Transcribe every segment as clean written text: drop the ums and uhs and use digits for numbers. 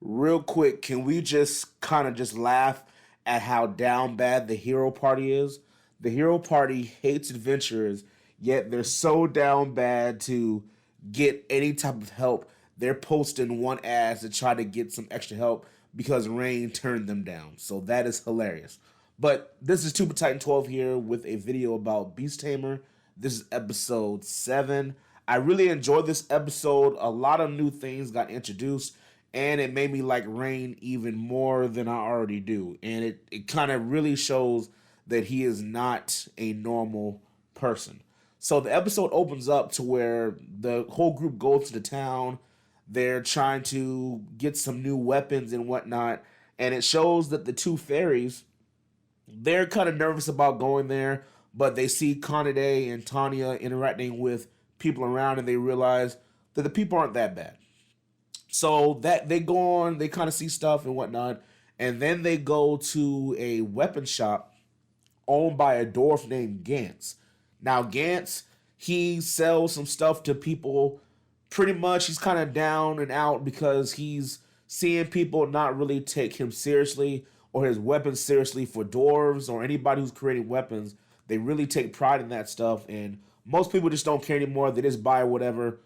Real quick, can we just kind of just laugh at how down bad the hero party is? The hero party hates adventurers, yet they're so down bad to get any type of help. They're posting one ad to try to get some extra help because Rein turned them down. So that is hilarious. But this is Tuber Titan 12 here with a video about Beast Tamer. This is episode 7. I really enjoyed this episode. A lot of new things got introduced, and it made me like Rein even more than I already do. And it kind of really shows that he is not a normal person. So the episode opens up to where the whole group goes to the town. They're trying to get some new weapons and whatnot. And it shows that the two fairies, they're kind of nervous about going there, but they see Kanade and Tanya interacting with people around, and they realize that the people aren't that bad. So that they go on, they kind of see stuff and whatnot, and then they go to a weapon shop owned by a dwarf named Gantz. Now Gantz, he sells some stuff to people. Pretty much he's kind of down and out because he's seeing people not really take him seriously or his weapons seriously. For dwarves or anybody who's creating weapons, they really take pride in that stuff, and most people just don't care anymore. They just buy whatever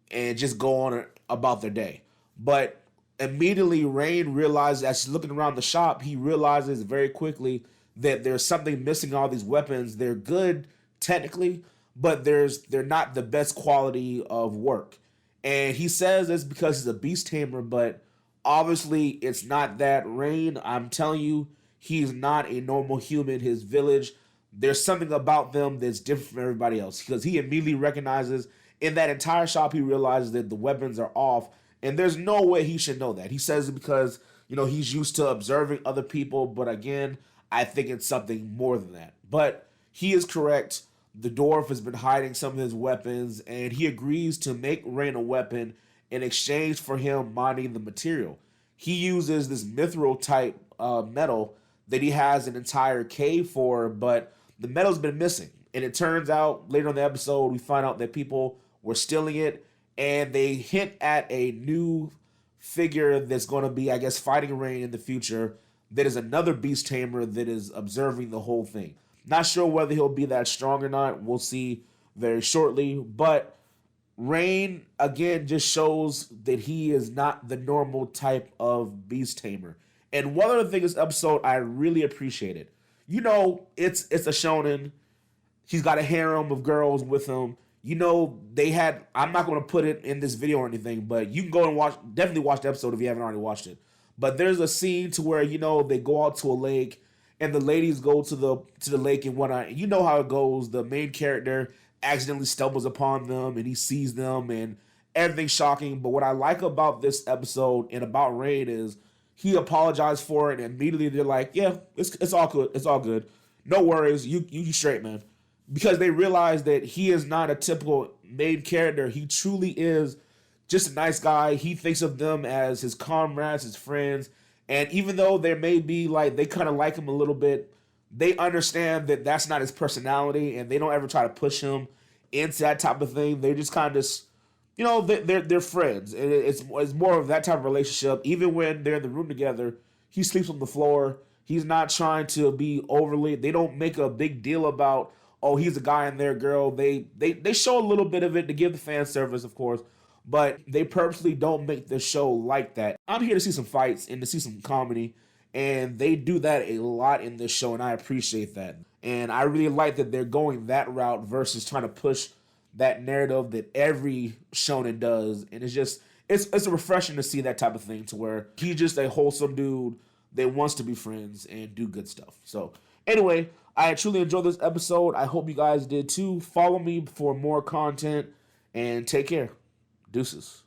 and just go on about their day. But immediately Rein realizes, as he's looking around the shop, he realizes very quickly that there's something missing in all these weapons. They're good technically, but they're not the best quality of work. And he says it's because he's a beast tamer, but obviously it's not that. Rein, I'm telling you, he's not a normal human. His village, there's something about them that's different from everybody else, because he immediately recognizes in that entire shop, he realizes that the weapons are off, and there's no way he should know that. He says it because, he's used to observing other people, but again, I think it's something more than that. But he is correct. The dwarf has been hiding some of his weapons, and he agrees to make Rein a weapon in exchange for him mining the material. He uses this mithril type metal that he has an entire cave for, but the metal's been missing. And it turns out later in the episode, we find out that people were stealing it, and they hint at a new figure that's going to be, I guess, fighting Rein in the future. That is another beast tamer that is observing the whole thing. Not sure whether he'll be that strong or not. We'll see very shortly. But Rein, again, just shows that he is not the normal type of beast tamer. And one other thing, this episode, I really appreciated. It's a shonen. He's got a harem of girls with him. They had, I'm not going to put it in this video or anything, but you can go and definitely watch the episode if you haven't already watched it. But there's a scene to where, they go out to a lake, and the ladies go to the lake and whatnot. And you know how it goes. The main character accidentally stumbles upon them, and he sees them, and everything's shocking. But what I like about this episode and about Rein is he apologized for it, and immediately they're like, yeah, it's all good. It's all good. No worries. You straight, man. Because they realize that he is not a typical main character. He truly is just a nice guy. He thinks of them as his comrades, his friends. And even though there may be they kind of like him a little bit, they understand that that's not his personality, and they don't ever try to push him into that type of thing. They just kind of just, they're friends. And it's more of that type of relationship. Even when they're in the room together, he sleeps on the floor. He's not trying to be overly. They don't make a big deal about, oh, he's a guy and they're a girl. They show a little bit of it to give the fan service, of course, but they purposely don't make the show like that. I'm here to see some fights and to see some comedy, and they do that a lot in this show, and I appreciate that. And I really like that they're going that route versus trying to push that narrative that every shonen does. And it's refreshing to see that type of thing, to where he's just a wholesome dude that wants to be friends and do good stuff. So anyway, I truly enjoyed this episode. I hope you guys did too. Follow me for more content, and take care. Deuces.